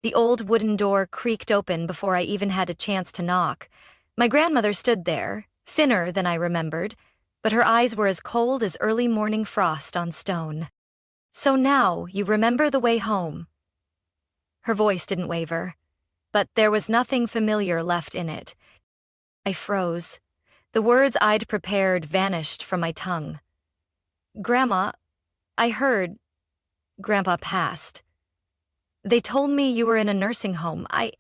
The old wooden door creaked open before I even had a chance to knock. My grandmother stood there, thinner than I remembered, but her eyes were as cold as early morning frost on stone. "So now you remember the way home." Her voice didn't waver, but there was nothing familiar left in it. I froze. The words I'd prepared vanished from my tongue. "Grandma, I heard Grandpa passed. They told me you were in a nursing home. I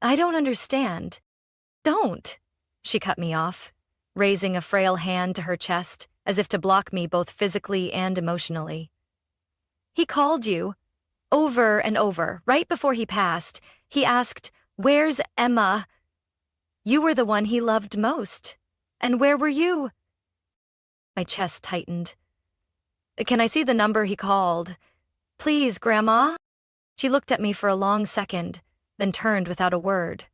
don't understand." "Don't," she cut me off, raising a frail hand to her chest as if to block me both physically and emotionally. "He called you, over and over, right before he passed. He asked, 'Where's Emma?' You were the one he loved most. And where were you?" My chest tightened. "Can I see the number he called? Please, Grandma?" She looked at me for a long second, then turned without a word.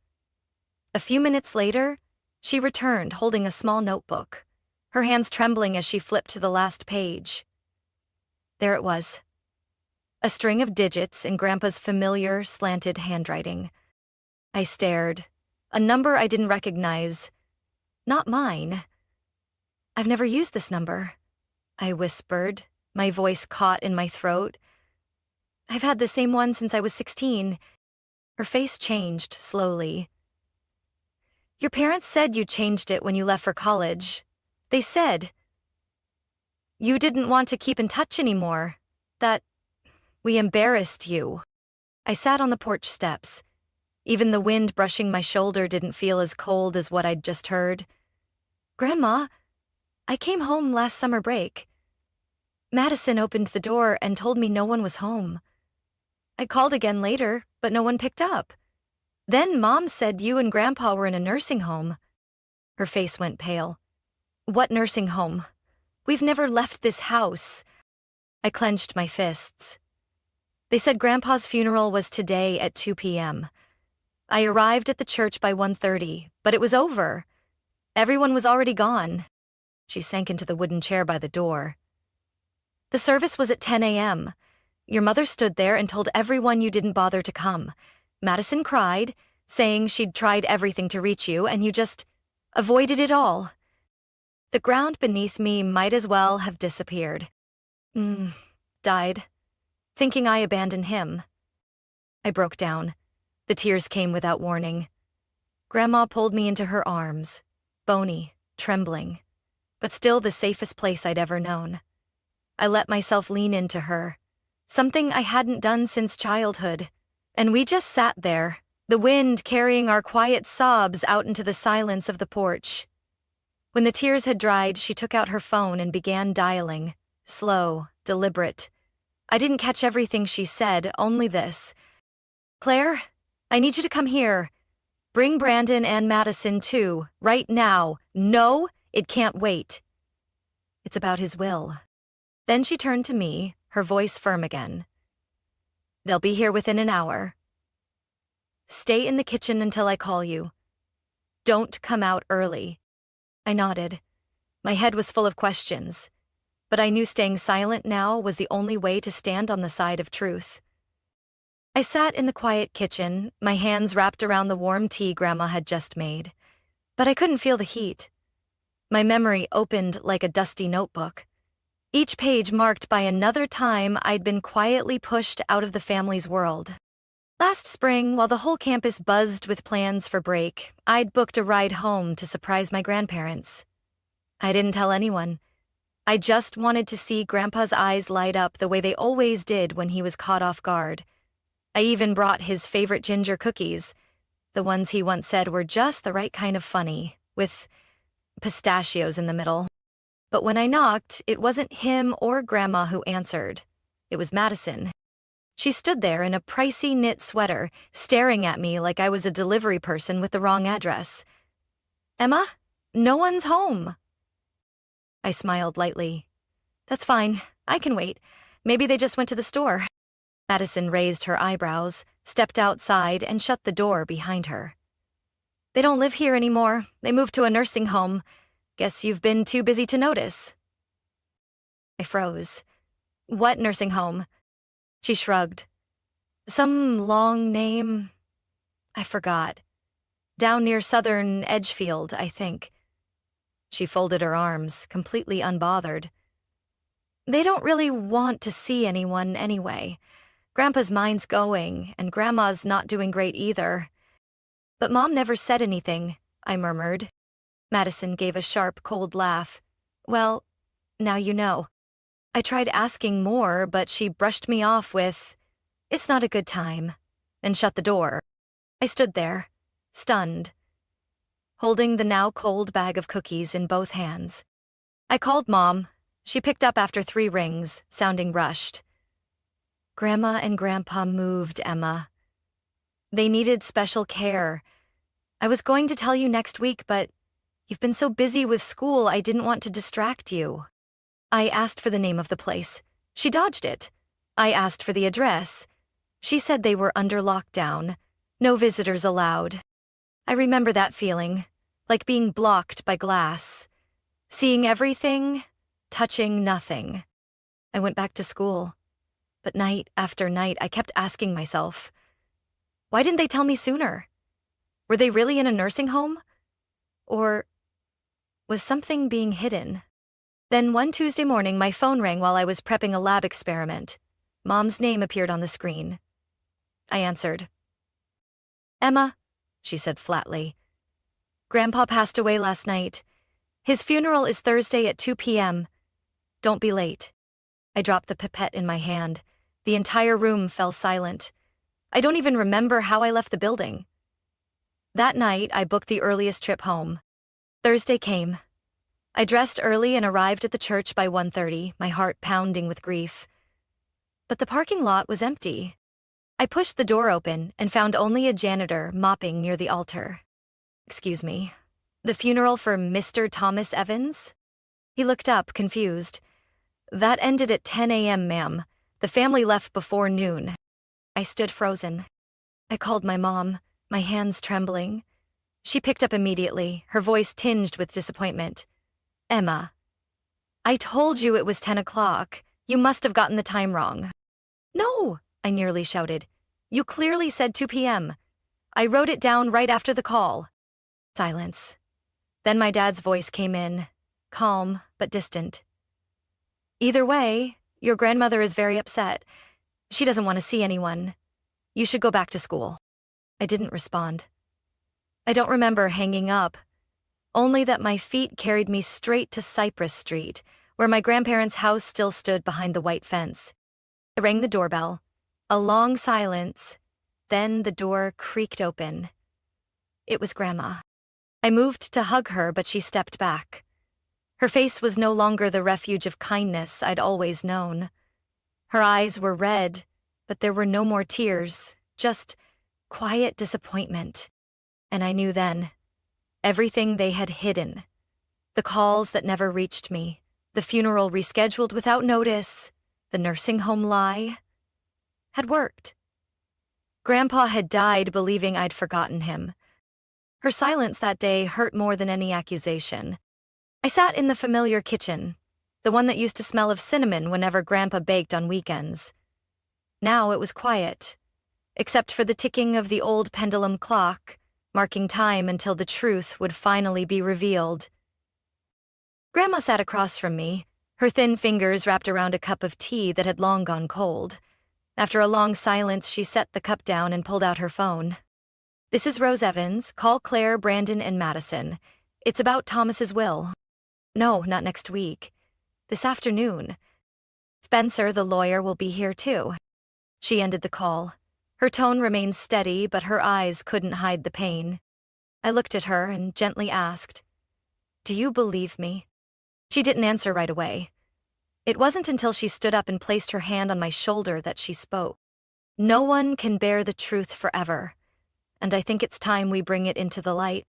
A few minutes later, she returned holding a small notebook, her hands trembling as she flipped to the last page. There it was. A string of digits in Grandpa's familiar, slanted handwriting. I stared. A number I didn't recognize. Not mine. "I've never used this number," I whispered, my voice caught in my throat. "I've had the same one since I was 16. Her face changed slowly. "Your parents said you changed it when you left for college. They said you didn't want to keep in touch anymore, that we embarrassed you." I sat on the porch steps. Even the wind brushing my shoulder didn't feel as cold as what I'd just heard. "Grandma, I came home last summer break. Madison opened the door and told me no one was home. I called again later, but no one picked up. Then Mom said you and Grandpa were in a nursing home." Her face went pale. "What nursing home? We've never left this house." I clenched my fists. "They said Grandpa's funeral was today at 2 p.m. I arrived at the church by 1:30, but it was over. Everyone was already gone." She sank into the wooden chair by the door. "The service was at 10 a.m. Your mother stood there and told everyone you didn't bother to come. Madison cried, saying she'd tried everything to reach you and you just avoided it all. The ground beneath me might as well have disappeared. Died, thinking I abandoned him." I broke down. The tears came without warning. Grandma pulled me into her arms, bony, trembling, but still the safest place I'd ever known. I let myself lean into her, something I hadn't done since childhood, and we just sat there, the wind carrying our quiet sobs out into the silence of the porch. When the tears had dried, she took out her phone and began dialing, slow, deliberate. I didn't catch everything she said, only this. "Claire, I need you to come here. Bring Brandon and Madison too, right now. No, it can't wait." "It's about his will." Then she turned to me, her voice firm again. "They'll be here within an hour. Stay in the kitchen until I call you. Don't come out early." I nodded. My head was full of questions, but I knew staying silent now was the only way to stand on the side of truth. I sat in the quiet kitchen, my hands wrapped around the warm tea Grandma had just made, but I couldn't feel the heat. My memory opened like a dusty notebook, each page marked by another time I'd been quietly pushed out of the family's world. Last spring, while the whole campus buzzed with plans for break, I'd booked a ride home to surprise my grandparents. I didn't tell anyone. I just wanted to see Grandpa's eyes light up the way they always did when he was caught off guard. I even brought his favorite ginger cookies, the ones he once said were just the right kind of funny, with pistachios in the middle. But when I knocked, it wasn't him or Grandma who answered. It was Madison. She stood there in a pricey knit sweater, staring at me like I was a delivery person with the wrong address. "Emma, no one's home." I smiled lightly. "That's fine. I can wait. Maybe they just went to the store." Madison raised her eyebrows, stepped outside, and shut the door behind her. "They don't live here anymore. They moved to a nursing home. Guess you've been too busy to notice." I froze. "What nursing home?" She shrugged. Some long name. I forgot. Down near southern Edgefield, I think. She folded her arms, completely unbothered. They don't really want to see anyone anyway. Grandpa's mind's going, and Grandma's not doing great either. But Mom never said anything, I murmured. Madison gave a sharp, cold laugh. Well, now you know. I tried asking more, but she brushed me off with, "It's not a good time," and shut the door. I stood there, stunned, holding the now cold bag of cookies in both hands. I called Mom. She picked up after 3 rings, sounding rushed. "Grandma and Grandpa moved, Emma. They needed special care. I was going to tell you next week, but you've been so busy with school I didn't want to distract you." I asked for the name of the place. She dodged it. I asked for the address. She said they were under lockdown. No visitors allowed. I remember that feeling, like being blocked by glass. Seeing everything, touching nothing. I went back to school. But night after night, I kept asking myself, why didn't they tell me sooner? Were they really in a nursing home? Or was something being hidden? Then one Tuesday morning, my phone rang while I was prepping a lab experiment. Mom's name appeared on the screen. I answered. "Emma," she said flatly. "Grandpa passed away last night. His funeral is Thursday at 2 p.m. Don't be late." I dropped the pipette in my hand. The entire room fell silent. I don't even remember how I left the building. That night, I booked the earliest trip home. Thursday came. I dressed early and arrived at the church by 1:30, my heart pounding with grief. But the parking lot was empty. I pushed the door open and found only a janitor mopping near the altar. "Excuse me, the funeral for Mr. Thomas Evans?" He looked up, confused. "That ended at 10 a.m., ma'am. The family left before noon." I stood frozen. I called my mom, my hands trembling. She picked up immediately, her voice tinged with disappointment. "Emma, I told you it was 10 o'clock. You must have gotten the time wrong." "No," I nearly shouted. "You clearly said 2 p.m. I wrote it down right after the call." Silence. Then my dad's voice came in, calm but distant. "Either way, your grandmother is very upset. She doesn't want to see anyone. You should go back to school." I didn't respond. I don't remember hanging up, only that my feet carried me straight to Cypress Street, where my grandparents' house still stood behind the white fence. I rang the doorbell. A long silence, then the door creaked open. It was Grandma. I moved to hug her, but she stepped back. Her face was no longer the refuge of kindness I'd always known. Her eyes were red, but there were no more tears, just quiet disappointment. And I knew then, everything they had hidden, the calls that never reached me, the funeral rescheduled without notice, the nursing home lie, had worked. Grandpa had died believing I'd forgotten him. Her silence that day hurt more than any accusation. I sat in the familiar kitchen, the one that used to smell of cinnamon whenever Grandpa baked on weekends. Now it was quiet, except for the ticking of the old pendulum clock, marking time until the truth would finally be revealed. Grandma sat across from me, her thin fingers wrapped around a cup of tea that had long gone cold. After a long silence, she set the cup down and pulled out her phone. "This is Rose Evans. Call Claire, Brandon, and Madison. It's about Thomas's will." "No, not next week. This afternoon. Spencer, the lawyer, will be here too." She ended the call. Her tone remained steady, but her eyes couldn't hide the pain. I looked at her and gently asked, "Do you believe me?" She didn't answer right away. It wasn't until she stood up and placed her hand on my shoulder that she spoke. "No one can bear the truth forever, and I think it's time we bring it into the light."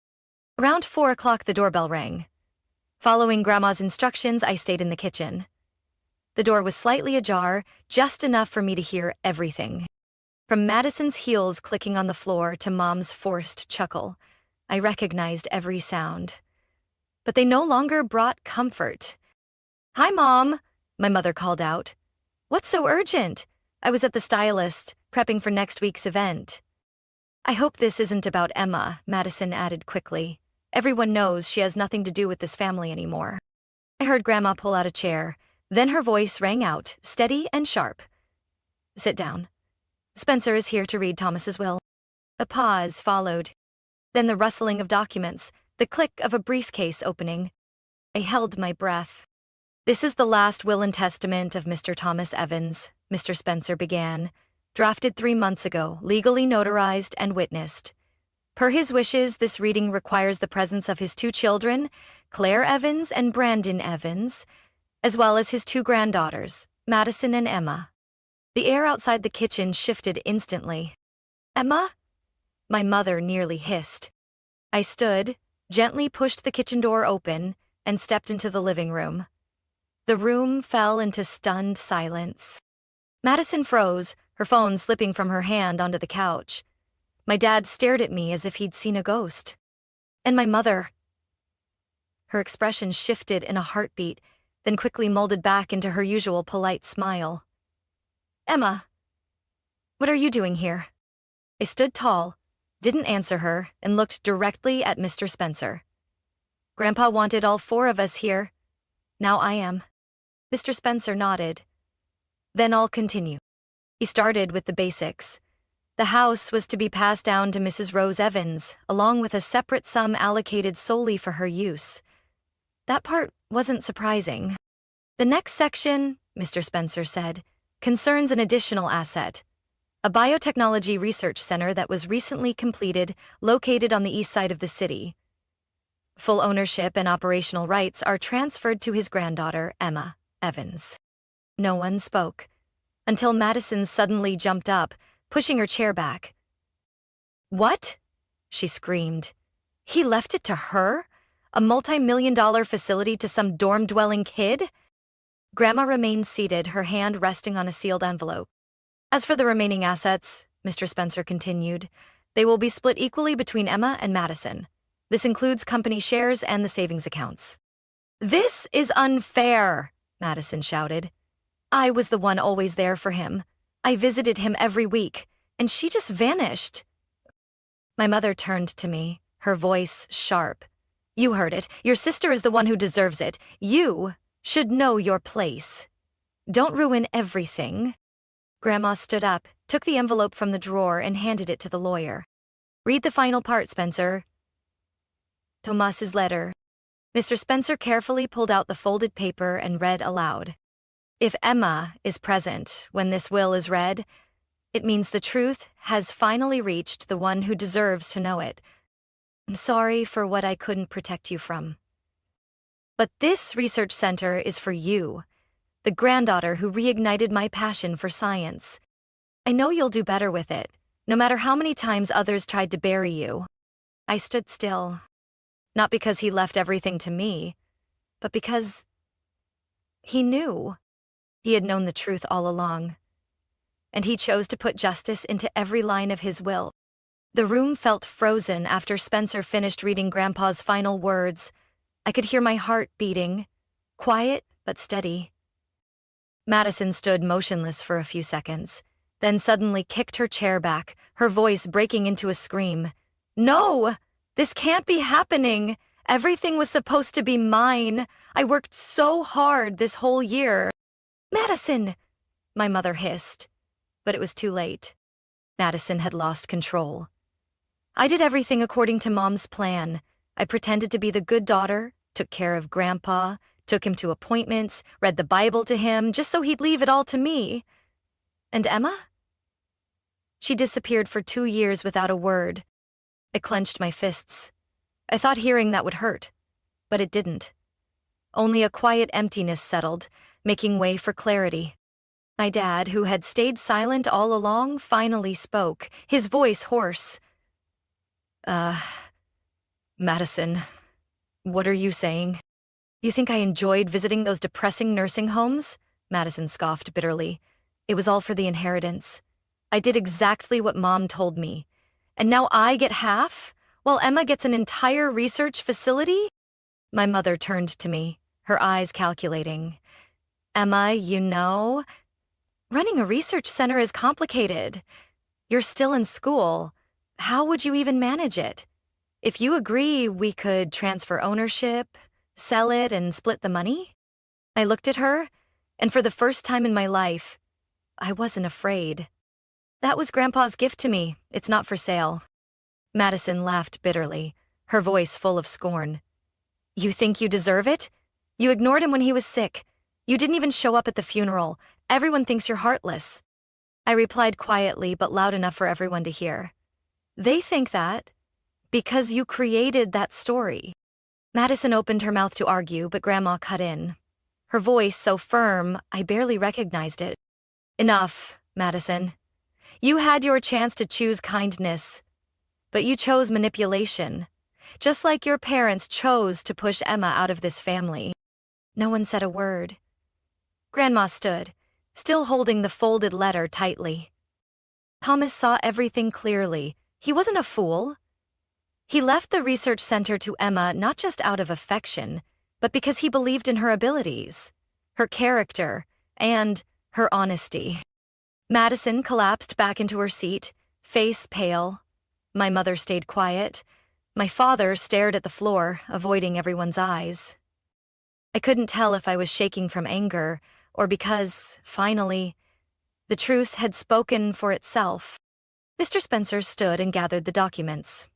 Around 4 o'clock, the doorbell rang. Following Grandma's instructions, I stayed in the kitchen. The door was slightly ajar, just enough for me to hear everything. From Madison's heels clicking on the floor to Mom's forced chuckle, I recognized every sound. But they no longer brought comfort. "Hi, Mom," my mother called out. "What's so urgent?" I was at the stylist, prepping for next week's event. I hope this isn't about Emma, Madison added quickly. Everyone knows she has nothing to do with this family anymore. I heard Grandma pull out a chair. Then her voice rang out, steady and sharp. Sit down. Spencer is here to read Thomas's will. A pause followed. Then the rustling of documents, the click of a briefcase opening. I held my breath. This is the last will and testament of Mr. Thomas Evans, Mr. Spencer began. Drafted 3 months ago, legally notarized and witnessed. Per his wishes, this reading requires the presence of his 2 children, Claire Evans and Brandon Evans, as well as his 2 granddaughters, Madison and Emma. The air outside the kitchen shifted instantly. Emma? My mother nearly hissed. I stood, gently pushed the kitchen door open, and stepped into the living room. The room fell into stunned silence. Madison froze, her phone slipping from her hand onto the couch. My dad stared at me as if he'd seen a ghost. And my mother. Her expression shifted in a heartbeat, then quickly molded back into her usual polite smile. Emma, what are you doing here? I stood tall, didn't answer her, and looked directly at Mr. Spencer. Grandpa wanted all 4 of us here. Now I am. Mr. Spencer nodded. Then I'll continue. He started with the basics. The house was to be passed down to Mrs. Rose Evans, along with a separate sum allocated solely for her use. That part wasn't surprising. The next section, Mr. Spencer said, concerns an additional asset, a biotechnology research center that was recently completed, located on the east side of the city. Full ownership and operational rights are transferred to his granddaughter, Emma Evans. No one spoke, until Madison suddenly jumped up, pushing her chair back. What? She screamed. He left it to her? A multi-million-dollar facility to some dorm-dwelling kid? Grandma remained seated, her hand resting on a sealed envelope. As for the remaining assets, Mr. Spencer continued, they will be split equally between Emma and Madison. This includes company shares and the savings accounts. This is unfair, Madison shouted. I was the one always there for him. I visited him every week, and she just vanished. My mother turned to me, her voice sharp. You heard it. Your sister is the one who deserves it. You should know your place. Don't ruin everything. Grandma stood up, took the envelope from the drawer, and handed it to the lawyer. Read the final part, Spencer. Tomas's letter. Mr. Spencer carefully pulled out the folded paper and read aloud. If Emma is present when this will is read, it means the truth has finally reached the one who deserves to know it. I'm sorry for what I couldn't protect you from. But this research center is for you, the granddaughter who reignited my passion for science. I know you'll do better with it, no matter how many times others tried to bury you. I stood still, not because he left everything to me, but because he knew. He had known the truth all along, and he chose to put justice into every line of his will. The room felt frozen after Spencer finished reading Grandpa's final words. I could hear my heart beating, quiet but steady. Madison stood motionless for a few seconds, then suddenly kicked her chair back, her voice breaking into a scream. No! This can't be happening! Everything was supposed to be mine! I worked so hard this whole year! Madison! My mother hissed, but it was too late. Madison had lost control. I did everything according to Mom's plan. I pretended to be the good daughter, took care of Grandpa, took him to appointments, read the Bible to him, just so he'd leave it all to me. And Emma? She disappeared for 2 years without a word. I clenched my fists. I thought hearing that would hurt, but it didn't. Only a quiet emptiness settled, making way for clarity. My dad, who had stayed silent all along, finally spoke, his voice hoarse. Madison, what are you saying? You think I enjoyed visiting those depressing nursing homes? Madison scoffed bitterly. It was all for the inheritance. I did exactly what Mom told me. And now I get half, while Emma gets an entire research facility? My mother turned to me, her eyes calculating. Emma, you know, running a research center is complicated. You're still in school. How would you even manage it? If you agree, we could transfer ownership, sell it, and split the money? I looked at her, and for the first time in my life, I wasn't afraid. That was Grandpa's gift to me. It's not for sale. Madison laughed bitterly, her voice full of scorn. You think you deserve it? You ignored him when he was sick. You didn't even show up at the funeral. Everyone thinks you're heartless. I replied quietly but loud enough for everyone to hear. They think that because you created that story. Madison opened her mouth to argue, but Grandma cut in. Her voice so firm, I barely recognized it. Enough, Madison. You had your chance to choose kindness, but you chose manipulation, just like your parents chose to push Emma out of this family. No one said a word. Grandma stood, still holding the folded letter tightly. Thomas saw everything clearly. He wasn't a fool. He left the research center to Emma not just out of affection, but because he believed in her abilities, her character, and her honesty. Madison collapsed back into her seat, face pale. My mother stayed quiet. My father stared at the floor, avoiding everyone's eyes. I couldn't tell if I was shaking from anger or because, finally, the truth had spoken for itself. Mr. Spencer stood and gathered the documents.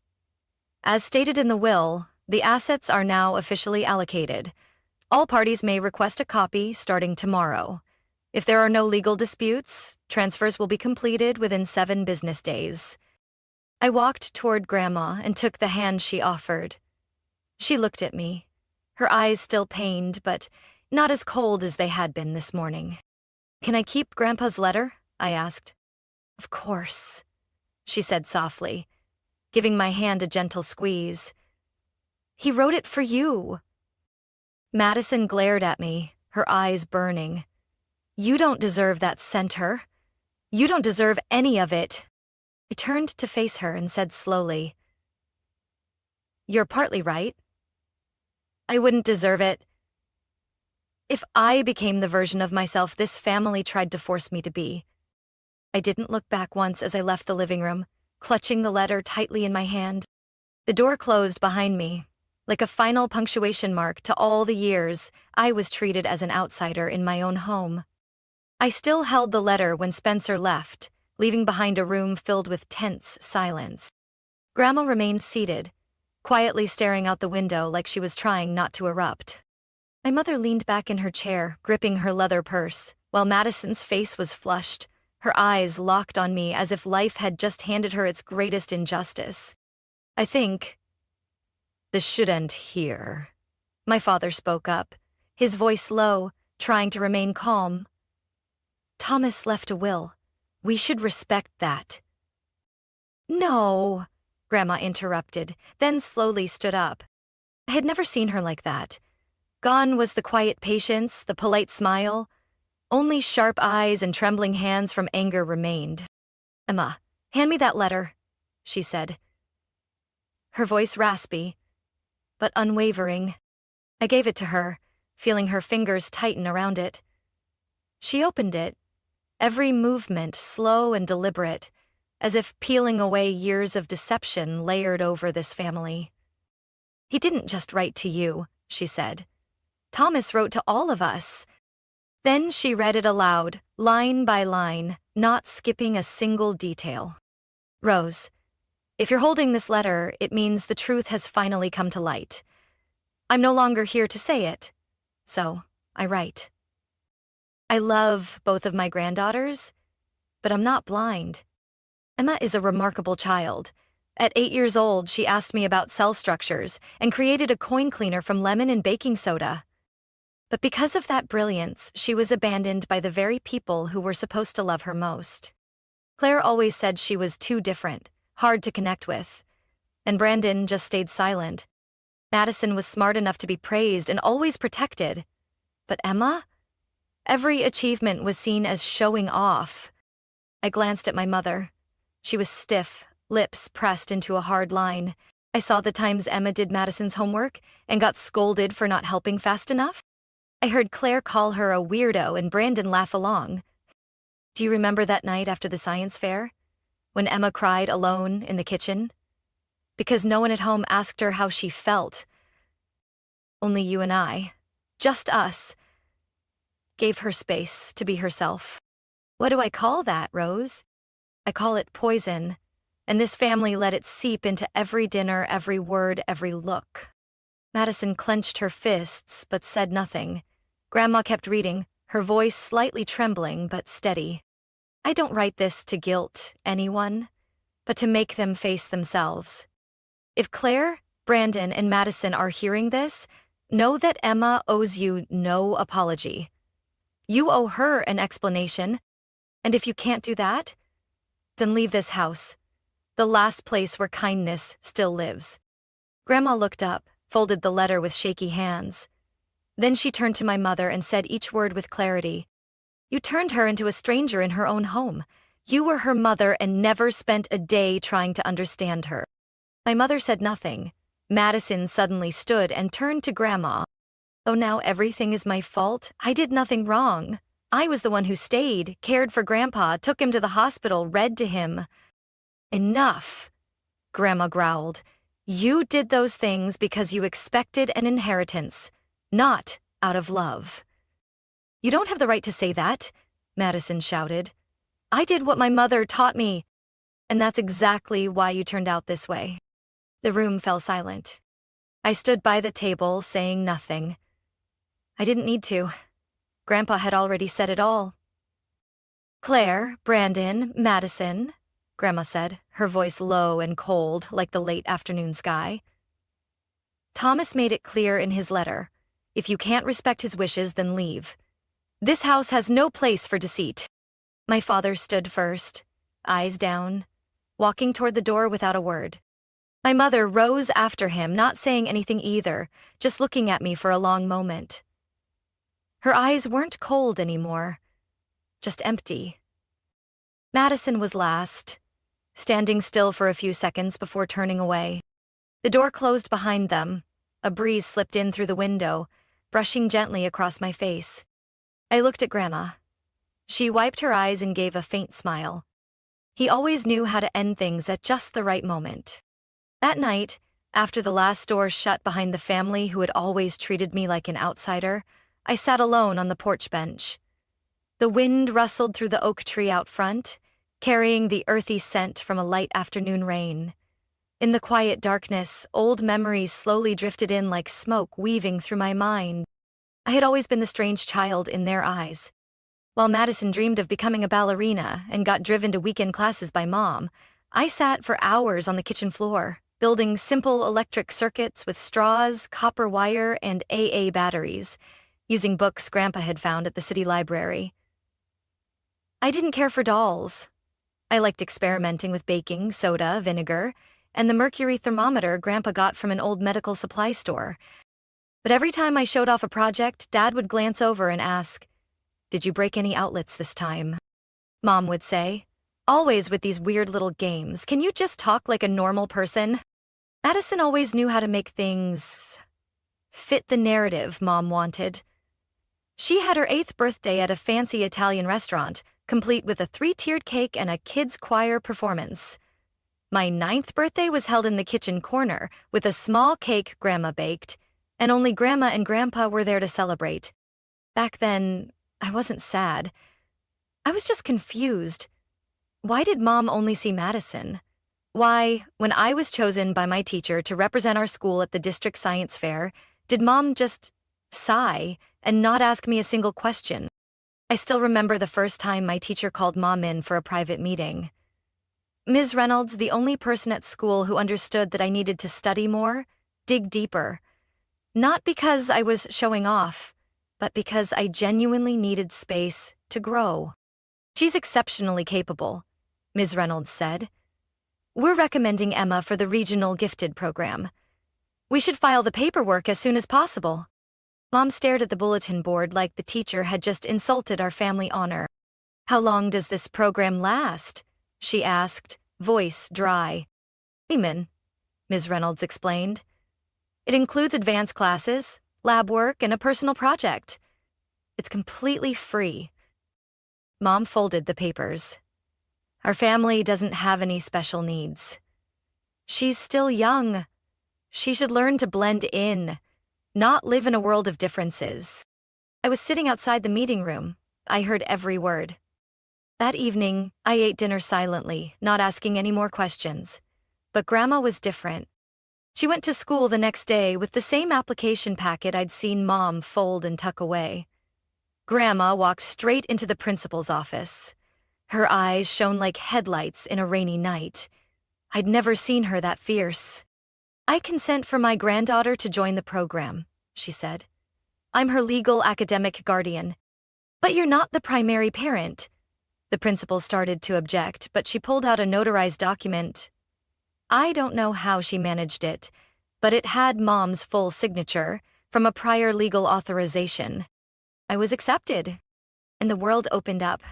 As stated in the will, the assets are now officially allocated. All parties may request a copy starting tomorrow. If there are no legal disputes, transfers will be completed within 7 business days. I walked toward Grandma and took the hand she offered. She looked at me, her eyes still pained, but not as cold as they had been this morning. Can I keep Grandpa's letter? I asked. Of course, she said softly, giving my hand a gentle squeeze. He wrote it for you. Madison glared at me, her eyes burning. You don't deserve that center. You don't deserve any of it. I turned to face her and said slowly, You're partly right. I wouldn't deserve it. If I became the version of myself this family tried to force me to be. I didn't look back once as I left the living room, clutching the letter tightly in my hand. The door closed behind me, like a final punctuation mark to all the years I was treated as an outsider in my own home. I still held the letter when Spencer left, leaving behind a room filled with tense silence. Grandma remained seated, quietly staring out the window like she was trying not to erupt. My mother leaned back in her chair, gripping her leather purse, while Madison's face was flushed, her eyes locked on me as if life had just handed her its greatest injustice. I think this should end here. My father spoke up, his voice low, trying to remain calm. Thomas left a will. We should respect that. No, Grandma interrupted, then slowly stood up. I had never seen her like that. Gone was the quiet patience, the polite smile. Only sharp eyes and trembling hands from anger remained. Emma, hand me that letter, she said. Her voice raspy, but unwavering. I gave it to her, feeling her fingers tighten around it. She opened it, every movement slow and deliberate, as if peeling away years of deception layered over this family. He didn't just write to you, she said. Thomas wrote to all of us. Then she read it aloud, line by line, not skipping a single detail. Rose, if you're holding this letter, it means the truth has finally come to light. I'm no longer here to say it, so I write. I love both of my granddaughters, but I'm not blind. Emma is a remarkable child. At 8 years old, she asked me about cell structures and created a coin cleaner from lemon and baking soda. But because of that brilliance, she was abandoned by the very people who were supposed to love her most. Claire always said she was too different, hard to connect with. And Brandon just stayed silent. Madison was smart enough to be praised and always protected. But Emma? Every achievement was seen as showing off. I glanced at my mother. She was stiff, lips pressed into a hard line. I saw the times Emma did Madison's homework and got scolded for not helping fast enough. I heard Claire call her a weirdo and Brandon laugh along. Do you remember that night after the science fair? when Emma cried alone in the kitchen, because no one at home asked her how she felt. Only you and I, just us, gave her space to be herself. What do I call that, Rose? I call it poison, and this family let it seep into every dinner, every word, every look. Madison clenched her fists but said nothing. Grandma kept reading, her voice slightly trembling but steady. I don't write this to guilt anyone, but to make them face themselves. If Claire, Brandon, and Madison are hearing this, know that Emma owes you no apology. You owe her an explanation, and if you can't do that, then leave this house, the last place where kindness still lives. Grandma looked up, folded the letter with shaky hands. Then she turned to my mother and said each word with clarity. You turned her into a stranger in her own home. You were her mother and never spent a day trying to understand her. My mother said nothing. Madison suddenly stood and turned to Grandma. Oh, now everything is my fault? I did nothing wrong. I was the one who stayed, cared for Grandpa, took him to the hospital, read to him. Enough, Grandma growled. You did those things because you expected an inheritance, not out of love. You don't have the right to say that, Madison shouted. I did what my mother taught me, and that's exactly why you turned out this way. The room fell silent. I stood by the table, saying nothing. I didn't need to. Grandpa had already said it all. Claire, Brandon, Madison, Grandma said, her voice low and cold like the late afternoon sky. Thomas made it clear in his letter. If you can't respect his wishes, then leave. This house has no place for deceit. My father stood first, eyes down, walking toward the door without a word. My mother rose after him, not saying anything either, just looking at me for a long moment. Her eyes weren't cold anymore, just empty. Madison was last, standing still for a few seconds before turning away. The door closed behind them. A breeze slipped in through the window, brushing gently across my face. I looked at Grandma. She wiped her eyes and gave a faint smile. He always knew how to end things at just the right moment. That night, after the last door shut behind the family who had always treated me like an outsider, I sat alone on the porch bench. The wind rustled through the oak tree out front, carrying the earthy scent from a light afternoon rain. In the quiet darkness, old memories slowly drifted in like smoke weaving through my mind. I had always been the strange child in their eyes. While Madison dreamed of becoming a ballerina and got driven to weekend classes by Mom, I sat for hours on the kitchen floor, building simple electric circuits with straws, copper wire, and AA batteries, using books Grandpa had found at the city library. I didn't care for dolls. I liked experimenting with baking soda, vinegar, and the mercury thermometer Grandpa got from an old medical supply store. But every time I showed off a project, Dad would glance over and ask, "Did you break any outlets this time?" Mom would say, "Always with these weird little games. Can you just talk like a normal person?" Madison always knew how to make things fit the narrative Mom wanted. She had her 8th birthday at a fancy Italian restaurant, complete with a 3-tiered cake and a kids' choir performance. My 9th birthday was held in the kitchen corner, with a small cake Grandma baked, and only Grandma and Grandpa were there to celebrate. Back then, I wasn't sad. I was just confused. Why did Mom only see Madison? Why, when I was chosen by my teacher to represent our school at the district science fair, did Mom just sigh and not ask me a single question? I still remember the first time my teacher called Mom in for a private meeting. Ms. Reynolds, the only person at school who understood that I needed to study more, dig deeper. Not because I was showing off, but because I genuinely needed space to grow. She's exceptionally capable, Ms. Reynolds said. We're recommending Emma for the Regional Gifted program. We should file the paperwork as soon as possible. Mom stared at the bulletin board like the teacher had just insulted our family honor. How long does this program last? She asked, voice dry. Amen, Ms. Reynolds explained. It includes advanced classes, lab work, and a personal project. It's completely free. Mom folded the papers. Our family doesn't have any special needs. She's still young. She should learn to blend in, not live in a world of differences. I was sitting outside the meeting room. I heard every word. That evening, I ate dinner silently, not asking any more questions. But Grandma was different. She went to school the next day with the same application packet I'd seen Mom fold and tuck away. Grandma walked straight into the principal's office. Her eyes shone like headlights in a rainy night. I'd never seen her that fierce. "I consent for my granddaughter to join the program," she said. "I'm her legal academic guardian." "But you're not the primary parent." The principal started to object, but she pulled out a notarized document. I don't know how she managed it, but it had Mom's full signature from a prior legal authorization. I was accepted, and the world opened up.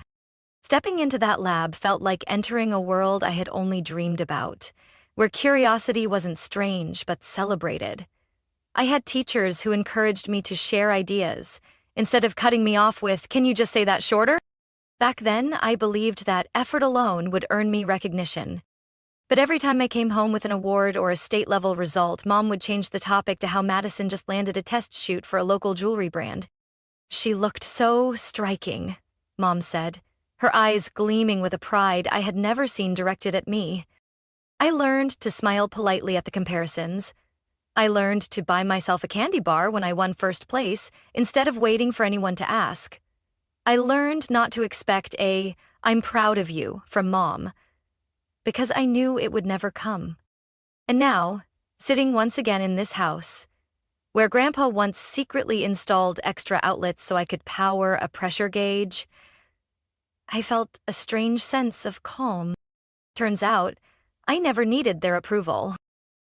Stepping into that lab felt like entering a world I had only dreamed about, where curiosity wasn't strange but celebrated. I had teachers who encouraged me to share ideas, instead of cutting me off with, "Can you just say that shorter?" Back then, I believed that effort alone would earn me recognition. But every time I came home with an award or a state-level result, Mom would change the topic to how Madison just landed a test shoot for a local jewelry brand. "She looked so striking," Mom said, her eyes gleaming with a pride I had never seen directed at me. I learned to smile politely at the comparisons. I learned to buy myself a candy bar when I won first place, instead of waiting for anyone to ask. I learned not to expect a "I'm proud of you" from Mom, because I knew it would never come. And now, sitting once again in this house, where Grandpa once secretly installed extra outlets so I could power a pressure gauge, I felt a strange sense of calm. Turns out, I never needed their approval.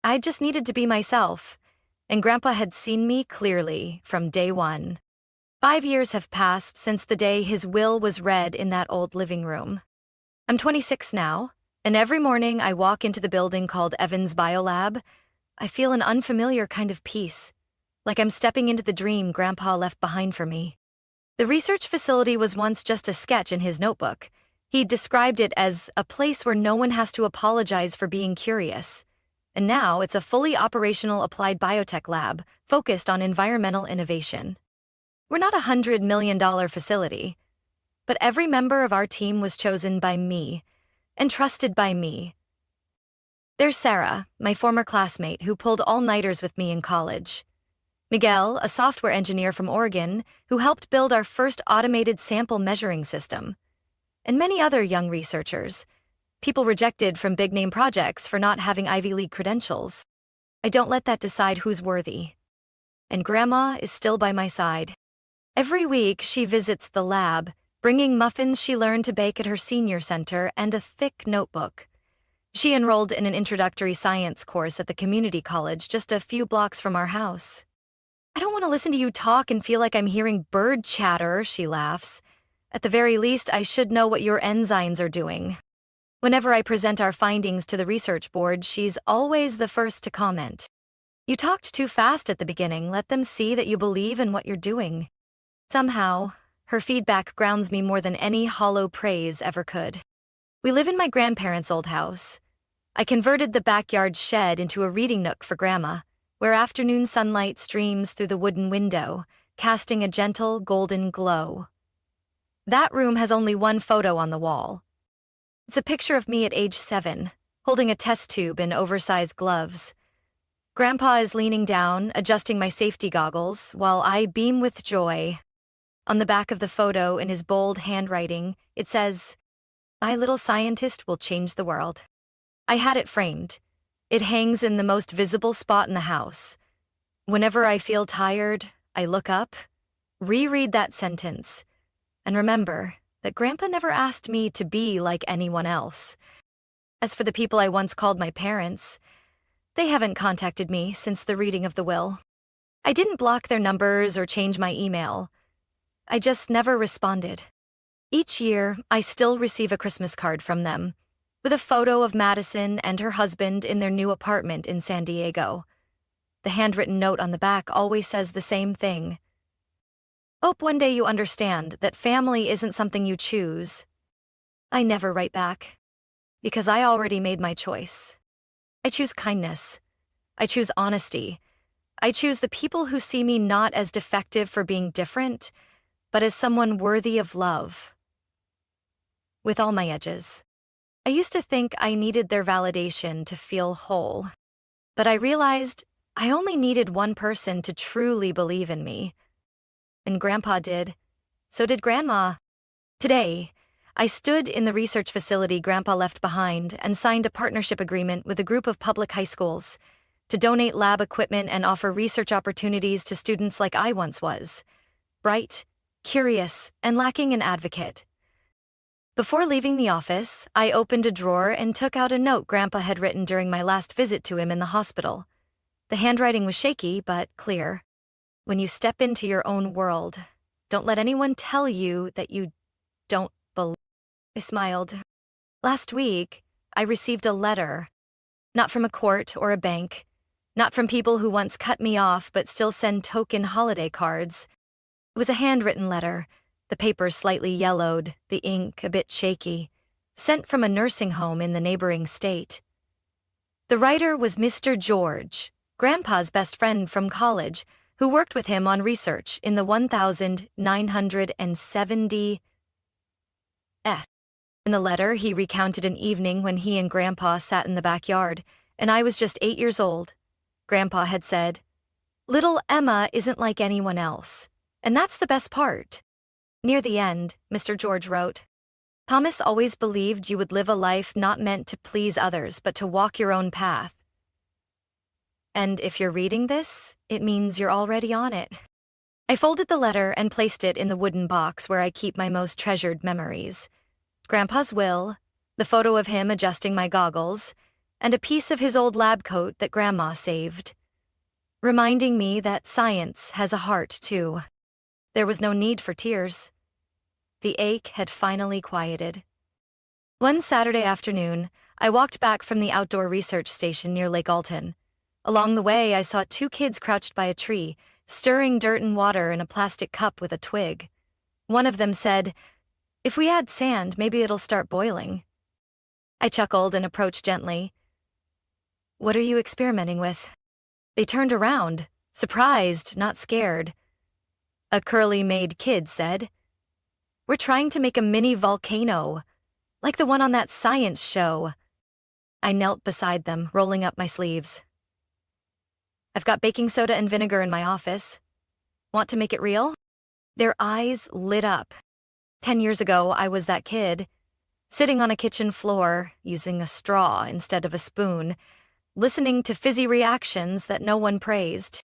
I just needed to be myself, and Grandpa had seen me clearly from day one. 5 years have passed since the day his will was read in that old living room. I'm 26 now, and every morning I walk into the building called Evans Biolab, I feel an unfamiliar kind of peace, like I'm stepping into the dream Grandpa left behind for me. The research facility was once just a sketch in his notebook. He described it as a place where no one has to apologize for being curious. And now it's a fully operational applied biotech lab focused on environmental innovation. We're not a $100 million facility, but every member of our team was chosen by me and trusted by me. There's Sarah, my former classmate who pulled all-nighters with me in college. Miguel, a software engineer from Oregon who helped build our first automated sample measuring system. And many other young researchers, people rejected from big-name projects for not having Ivy League credentials. I don't let that decide who's worthy. And Grandma is still by my side. Every week, she visits the lab, bringing muffins she learned to bake at her senior center and a thick notebook. She enrolled in an introductory science course at the community college just a few blocks from our house. "I don't want to listen to you talk and feel like I'm hearing bird chatter," she laughs. "At the very least, I should know what your enzymes are doing." Whenever I present our findings to the research board, she's always the first to comment. "You talked too fast at the beginning. Let them see that you believe in what you're doing." Somehow, her feedback grounds me more than any hollow praise ever could. We live in my grandparents' old house. I converted the backyard shed into a reading nook for Grandma, where afternoon sunlight streams through the wooden window, casting a gentle golden glow. That room has only one photo on the wall. It's a picture of me at age 7, holding a test tube in oversized gloves. Grandpa is leaning down, adjusting my safety goggles, while I beam with joy. On the back of the photo, in his bold handwriting, it says, "My little scientist will change the world." I had it framed. It hangs in the most visible spot in the house. Whenever I feel tired, I look up, reread that sentence, and remember that Grandpa never asked me to be like anyone else. As for the people I once called my parents, they haven't contacted me since the reading of the will. I didn't block their numbers or change my email. I just never responded. Each year, I still receive a Christmas card from them, with a photo of Madison and her husband in their new apartment in San Diego. The handwritten note on the back always says the same thing. "Hope one day you understand that family isn't something you choose." I never write back. because I already made my choice. I choose kindness. I choose honesty. I choose the people who see me not as defective for being different, but as someone worthy of love. With all my edges. I used to think I needed their validation to feel whole, but I realized I only needed one person to truly believe in me. And Grandpa did. So did Grandma. Today, I stood in the research facility Grandpa left behind and signed a partnership agreement with a group of public high schools to donate lab equipment and offer research opportunities to students like I once was, bright, curious, and lacking an advocate. Before leaving the office, I opened a drawer and took out a note Grandpa had written during my last visit to him in the hospital. The handwriting was shaky, but clear. When you step into your own world, don't let anyone tell you that you don't belong. I smiled. Last week, I received a letter. Not from a court or a bank. Not from people who once cut me off but still send token holiday cards. It was a handwritten letter, the paper slightly yellowed, the ink a bit shaky, sent from a nursing home in the neighboring state. The writer was Mr. George, Grandpa's best friend from college, who worked with him on research in the 1970s. In the letter, he recounted an evening when he and Grandpa sat in the backyard, and I was just 8 years old. Grandpa had said, "Little Emma isn't like anyone else, and that's the best part." Near the end, Mr. George wrote, "Thomas always believed you would live a life not meant to please others, but to walk your own path. And if you're reading this, it means you're already on it." I folded the letter and placed it in the wooden box where I keep my most treasured memories. Grandpa's will, the photo of him adjusting my goggles, and a piece of his old lab coat that Grandma saved, reminding me that science has a heart, too. There was no need for tears. The ache had finally quieted. One Saturday afternoon, I walked back from the outdoor research station near Lake Alton. Along the way, I saw 2 kids crouched by a tree, stirring dirt and water in a plastic cup with a twig. One of them said, "If we add sand, maybe it'll start boiling." I chuckled and approached gently. "What are you experimenting with?" They turned around, surprised, not scared. A curly-made kid said, "We're trying to make a mini volcano, like the one on that science show." I knelt beside them, rolling up my sleeves. "I've got baking soda and vinegar in my office. Want to make it real?" Their eyes lit up. 10 years ago, I was that kid, sitting on a kitchen floor, using a straw instead of a spoon, listening to fizzy reactions that no one praised.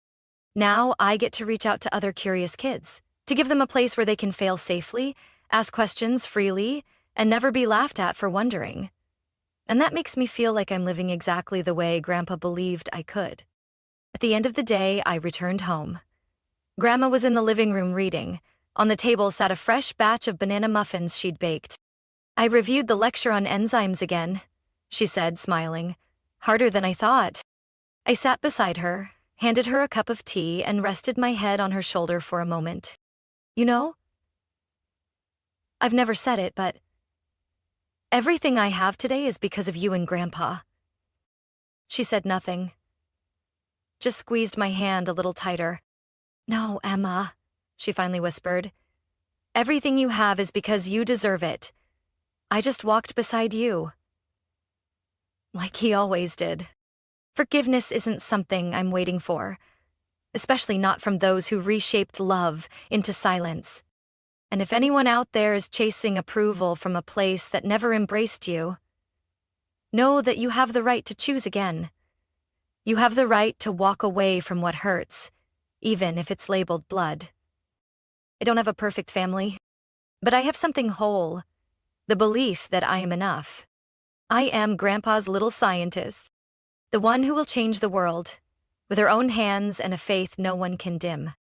Now I get to reach out to other curious kids, to give them a place where they can fail safely, ask questions freely, and never be laughed at for wondering. And that makes me feel like I'm living exactly the way Grandpa believed I could. At the end of the day, I returned home. Grandma was in the living room reading. On the table sat a fresh batch of banana muffins she'd baked. "I reviewed the lecture on enzymes again," she said, smiling. "Harder than I thought." I sat beside her, handed her a cup of tea, and rested my head on her shoulder for a moment. "You know, I've never said it, but everything I have today is because of you and Grandpa." She said nothing, just squeezed my hand a little tighter. "No, Emma," she finally whispered. "Everything you have is because you deserve it. I just walked beside you. Like he always did. Forgiveness isn't something I'm waiting for, especially not from those who reshaped love into silence. And if anyone out there is chasing approval from a place that never embraced you, know that you have the right to choose again. You have the right to walk away from what hurts, even if it's labeled blood. I don't have a perfect family, but I have something whole, the belief that I am enough. I am Grandpa's little scientist, the one who will change the world, with her own hands and a faith no one can dim."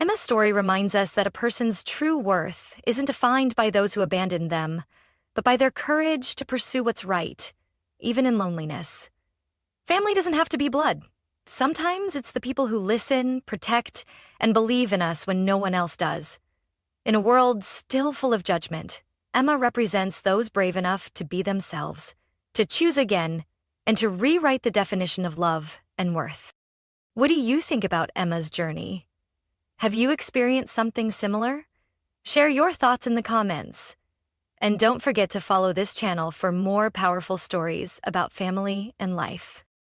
Emma's story reminds us that a person's true worth isn't defined by those who abandoned them, but by their courage to pursue what's right, even in loneliness. Family doesn't have to be blood. Sometimes it's the people who listen, protect, and believe in us when no one else does. In a world still full of judgment, Emma represents those brave enough to be themselves. to choose again, and to rewrite the definition of love and worth. What do you think about Emma's journey? Have you experienced something similar? Share your thoughts in the comments. And don't forget to follow this channel for more powerful stories about family and life.